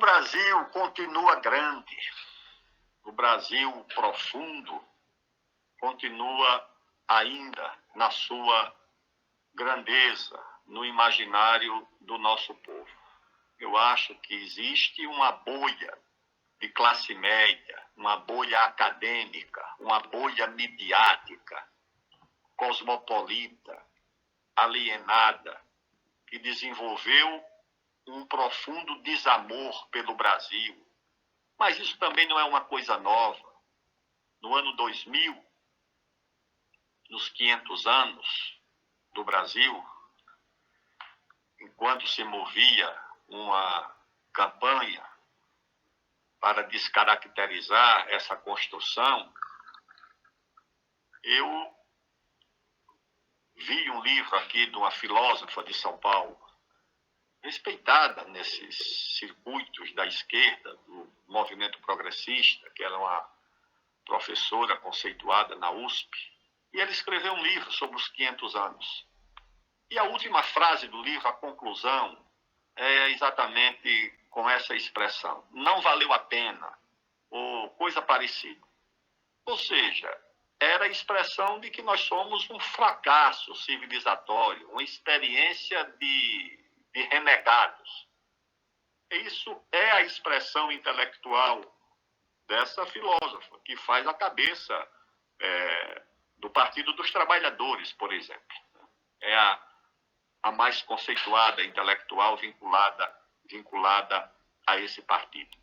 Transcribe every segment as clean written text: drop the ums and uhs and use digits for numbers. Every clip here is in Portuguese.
Brasil continua grande, o Brasil profundo continua ainda na sua grandeza, no imaginário do nosso povo. Eu acho que existe uma bolha de classe média, uma bolha acadêmica, uma bolha midiática, cosmopolita, alienada, que desenvolveu um profundo desamor pelo Brasil. Mas isso também não é uma coisa nova. No ano 2000, nos 500 anos do Brasil, enquanto se movia uma campanha para descaracterizar essa construção, eu vi um livro aqui de uma filósofa de São Paulo, respeitada nesses circuitos da esquerda, do movimento progressista, que era uma professora conceituada na USP, e ela escreveu um livro sobre os 500 anos. E a última frase do livro, a conclusão, é exatamente com essa expressão: não valeu a pena, ou coisa parecida. Ou seja, era a expressão de que nós somos um fracasso civilizatório, uma experiência de renegados. Isso é a expressão intelectual dessa filósofa, que faz a cabeça do Partido dos Trabalhadores, por exemplo. É a mais conceituada intelectual vinculada a esse partido.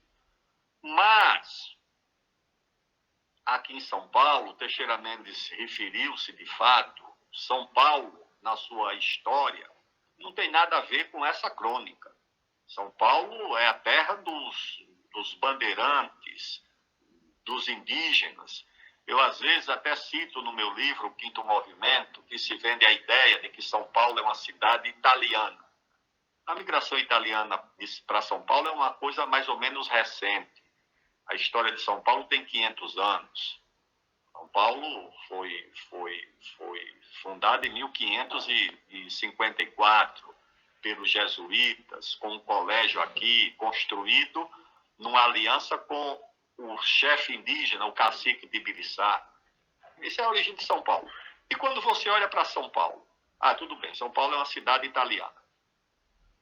Mas, aqui em São Paulo, Teixeira Mendes referiu-se de fato, São Paulo, na sua história, não tem nada a ver com essa crônica. São Paulo é a terra dos bandeirantes, dos indígenas. Eu, às vezes, até cito no meu livro, O Quinto Movimento, que se vende a ideia de que São Paulo é uma cidade italiana. A migração italiana para São Paulo é uma coisa mais ou menos recente. A história de São Paulo tem 500 anos. São Paulo foi fundada em 1554 pelos jesuítas, com um colégio aqui construído numa aliança com o chefe indígena, o cacique de Ibiriçá. Essa é a origem de São Paulo. E quando você olha para São Paulo, tudo bem, São Paulo é uma cidade italiana.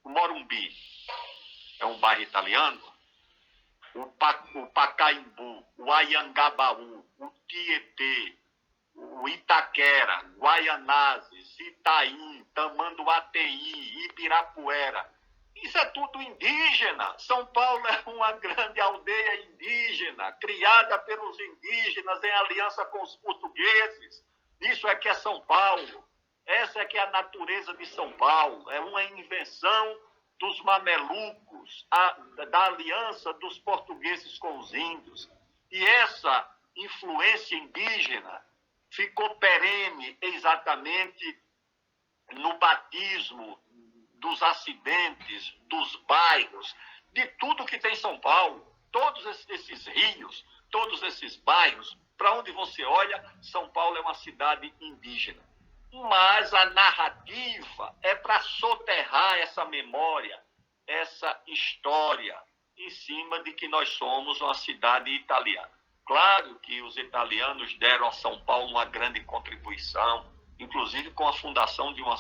O Morumbi é um bairro italiano. O Pacaembu, o Anhangabaú, o Tietê, o Itaquera, Guaianazes, Itaim, Tamanduateí, Ibirapuera. Isso é tudo indígena. São Paulo é uma grande aldeia indígena, criada pelos indígenas em aliança com os portugueses. Isso é que é São Paulo. Essa é que é a natureza de São Paulo. É uma invenção dos mamelucos, da aliança dos portugueses com os índios. E essa influência indígena ficou perene exatamente no batismo dos acidentes, dos bairros, de tudo que tem em São Paulo. Todos esses rios, todos esses bairros, para onde você olha, São Paulo é uma cidade indígena. Mas a narrativa é para soterrar essa memória, essa história, em cima de que nós somos uma cidade italiana. Claro que os italianos deram a São Paulo uma grande contribuição, inclusive com a fundação de uma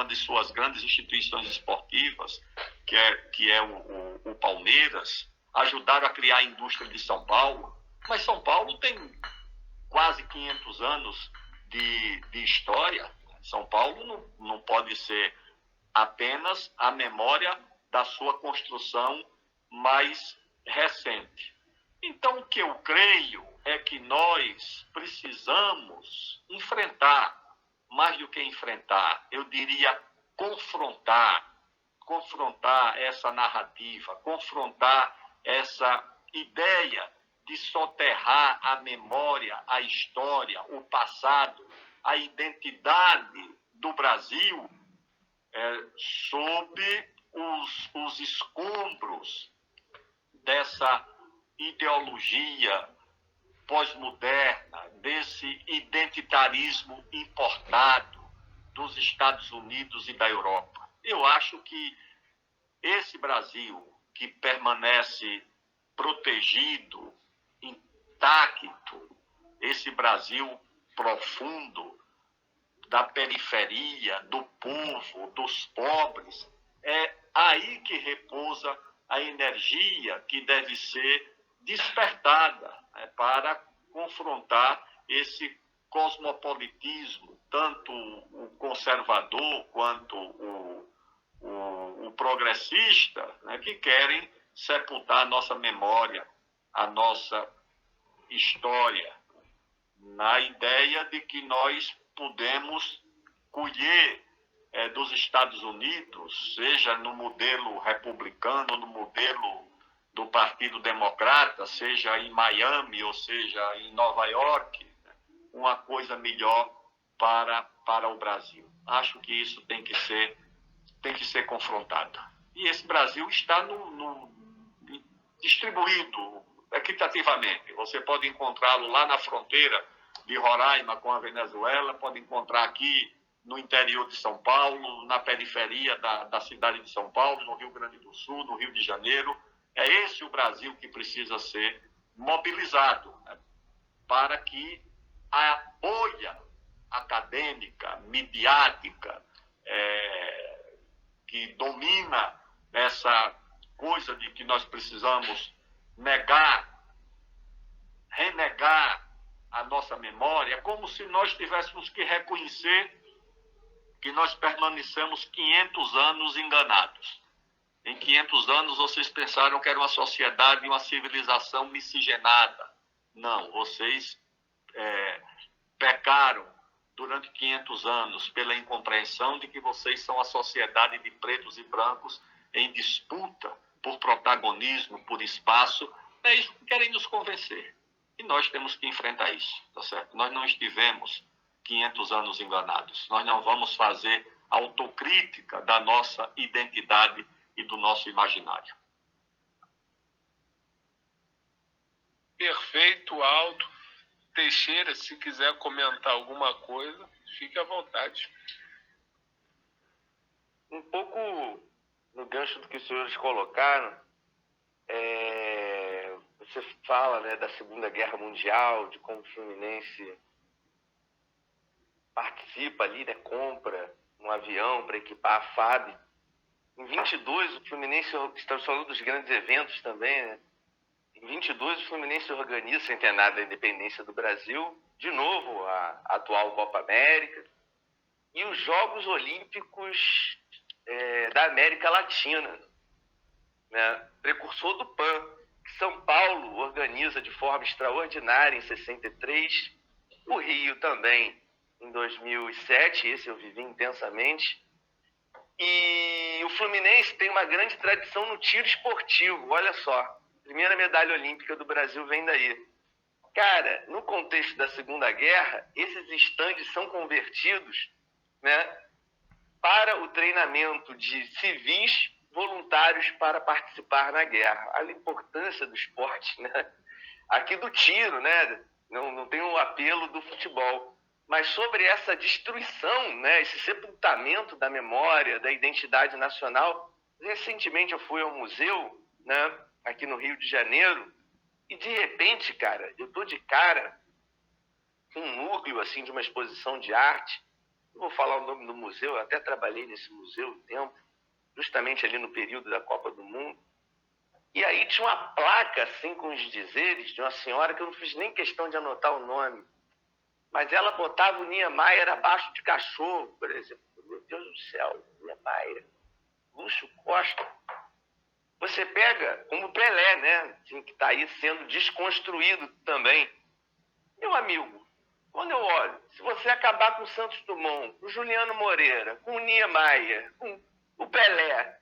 de suas grandes instituições esportivas, que é o Palmeiras, ajudaram a criar a indústria de São Paulo. Mas São Paulo tem quase 500 anos de história. São Paulo não pode ser apenas a memória da sua construção mais recente. Então, o que eu creio é que nós precisamos enfrentar, mais do que enfrentar, eu diria confrontar essa narrativa, confrontar essa ideia de soterrar a memória, a história, o passado, a identidade do Brasil sob os escombros dessa ideologia pós-moderna, desse identitarismo importado dos Estados Unidos e da Europa. Eu acho que esse Brasil, que permanece protegido, intacto, esse Brasil profundo, da periferia, do povo, dos pobres, é aí que repousa a energia que deve ser despertada, né, para confrontar esse cosmopolitismo, tanto o conservador quanto o progressista, né, que querem sepultar a nossa memória, a nossa história, na ideia de que nós podemos colher dos Estados Unidos, seja no modelo republicano, no modelo do Partido Democrata, seja em Miami ou seja em Nova York, uma coisa melhor para o Brasil. Acho que isso tem que ser confrontado. E esse Brasil está distribuído equitativamente. Você pode encontrá-lo lá na fronteira de Roraima com a Venezuela, pode encontrar aqui no interior de São Paulo, na periferia da cidade de São Paulo, no Rio Grande do Sul, no Rio de Janeiro. É esse o Brasil que precisa ser mobilizado, né, para que a bolha acadêmica, midiática, que domina essa coisa de que nós precisamos renegar a nossa memória, é como se nós tivéssemos que reconhecer que nós permanecemos 500 anos enganados. Em 500 anos vocês pensaram que era uma sociedade, uma civilização miscigenada. Não, vocês pecaram durante 500 anos pela incompreensão de que vocês são a sociedade de pretos e brancos em disputa por protagonismo, por espaço. É isso que querem nos convencer. E nós temos que enfrentar isso, tá certo? Nós não estivemos 500 anos enganados. Nós não vamos fazer autocrítica da nossa identidade e do nosso imaginário. Perfeito, Aldo. Teixeira, se quiser comentar alguma coisa, fique à vontade. Um pouco no gancho do que os senhores colocaram, você fala, né, da Segunda Guerra Mundial, de como o Fluminense participa ali, né, compra um avião para equipar a FAB. Em 22, o Fluminense, estamos falando dos grandes eventos também, né? Em 22, o Fluminense organiza o centenário da independência do Brasil, de novo a atual Copa América, e os Jogos Olímpicos da América Latina, né? Precursor do PAN, que São Paulo organiza de forma extraordinária em 63, o Rio também em 2007, esse eu vivi intensamente. E o Fluminense tem uma grande tradição no tiro esportivo, olha só. Primeira medalha olímpica do Brasil vem daí. Cara, no contexto da Segunda Guerra, esses estandes são convertidos, né, para o treinamento de civis voluntários para participar na guerra. Olha a importância do esporte, né? Aqui do tiro, né? Não tem o apelo do futebol. Mas sobre essa destruição, né, esse sepultamento da memória, da identidade nacional, recentemente eu fui ao museu, né, aqui no Rio de Janeiro, e de repente, cara, eu tô de cara com um núcleo assim, de uma exposição de arte. Não vou falar o nome do museu, eu até trabalhei nesse museu um tempo, justamente ali no período da Copa do Mundo. E aí tinha uma placa assim com os dizeres de uma senhora que eu não fiz nem questão de anotar o nome. Mas ela botava o Niemeyer abaixo de cachorro, por exemplo. Meu Deus do céu, Niemeyer, Lúcio Costa. Você pega como o Pelé, né? Assim, que está aí sendo desconstruído também. Meu amigo, quando eu olho, se você acabar com o Santos Dumont, com o Juliano Moreira, com o Niemeyer, com o Pelé,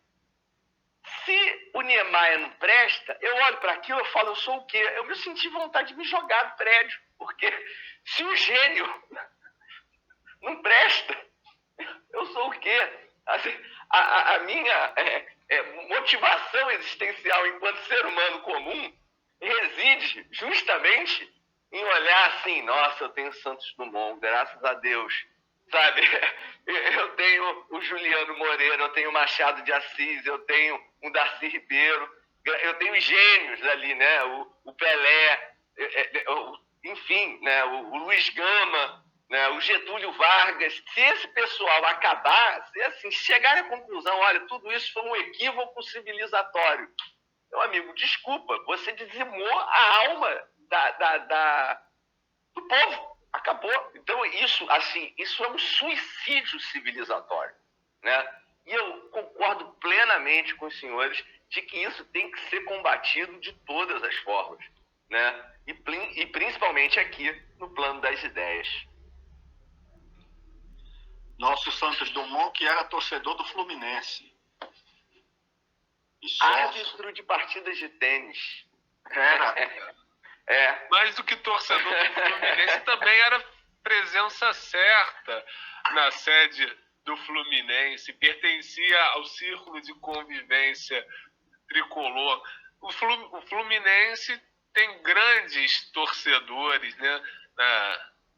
se o Niemeyer não presta, eu olho para aquilo e falo, eu sou o quê? Eu me senti vontade de me jogar do prédio, porque se o gênio não presta, eu sou o quê? Assim, a minha motivação existencial enquanto ser humano comum reside justamente em olhar assim, nossa, eu tenho Santos Dumont, graças a Deus, sabe? Eu tenho o Juliano Moreira, eu tenho o Machado de Assis, eu tenho o Darcy Ribeiro, eu tenho gênios ali, né? O Pelé, enfim, né? O Luiz Gama, né? O Getúlio Vargas. Se esse pessoal acabar, se assim, chegar à conclusão, olha, tudo isso foi um equívoco civilizatório. Meu amigo, desculpa, você dizimou a alma do povo. Acabou. Então, isso é um suicídio civilizatório, né? E eu concordo plenamente com os senhores de que isso tem que ser combatido de todas as formas, né? E principalmente aqui no plano das ideias. Nosso Santos Dumont, que era torcedor do Fluminense. Árbitro de partidas de tênis. Era. Mais do que torcedor do Fluminense, também era presença certa na sede do Fluminense, pertencia ao círculo de convivência tricolor. O Fluminense tem grandes torcedores, né,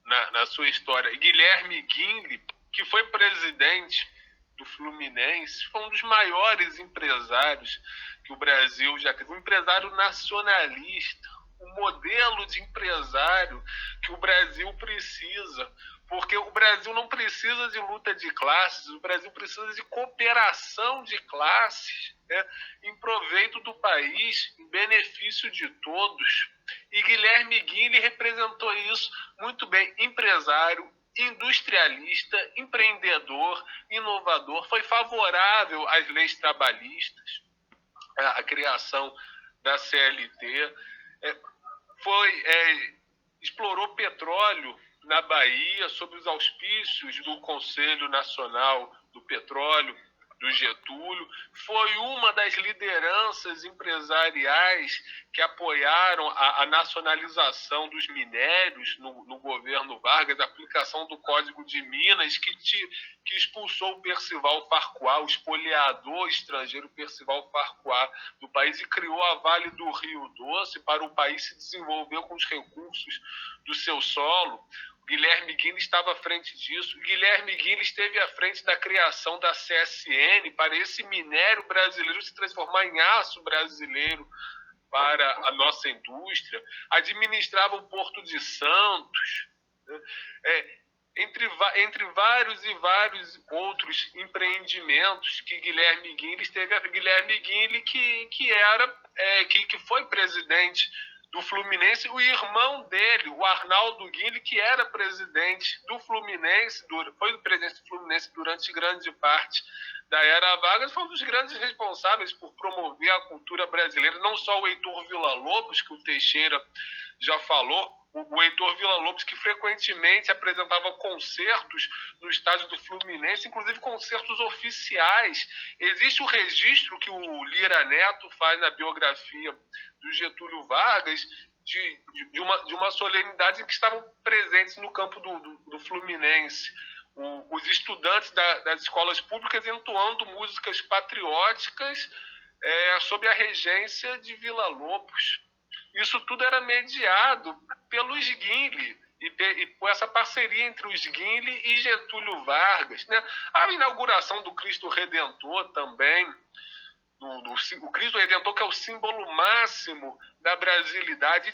na sua história. Guilherme Guinle, que foi presidente do Fluminense, foi um dos maiores empresários que o Brasil já teve, um empresário nacionalista, um modelo de empresário que o Brasil precisa, porque o Brasil não precisa de luta de classes, o Brasil precisa de cooperação de classes, né, em proveito do país, em benefício de todos. E Guilherme Guinle representou isso muito bem, empresário, industrialista, empreendedor, inovador, foi favorável às leis trabalhistas, à criação da CLT, explorou petróleo na Bahia sob os auspícios do Conselho Nacional do Petróleo, do Getúlio, foi uma das lideranças empresariais que apoiaram a nacionalização dos minérios no governo Vargas, a aplicação do Código de Minas, que expulsou o Percival Farquhar, o espoliador estrangeiro Percival Farquhar do país, e criou a Vale do Rio Doce para o país se desenvolver com os recursos do seu solo. Guilherme Guinle estava à frente disso. Guilherme Guinle esteve à frente da criação da CSN para esse minério brasileiro se transformar em aço brasileiro para a nossa indústria. Administrava o Porto de Santos. Entre vários e vários outros empreendimentos que Guilherme Guinle esteve. Guilherme Guinle que foi presidente do Fluminense, o irmão dele, o Arnaldo Guinle, que era presidente do Fluminense, foi presidente do Fluminense durante grande parte da era Vargas, foi um dos grandes responsáveis por promover a cultura brasileira, não só o Heitor Villa-Lobos, que o Teixeira já falou, o Heitor Villa-Lobos, que frequentemente apresentava concertos no estádio do Fluminense, inclusive concertos oficiais. Existe o registro que o Lira Neto faz na biografia do Getúlio Vargas de uma solenidade em que estavam presentes no campo do Fluminense os estudantes das escolas públicas entoando músicas patrióticas sob a regência de Villa-Lobos. Isso tudo era mediado pelos Guinle e por essa parceria entre os Guinle e Getúlio Vargas, né? A inauguração do Cristo Redentor também, o Cristo Redentor, que é o símbolo máximo da brasilidade,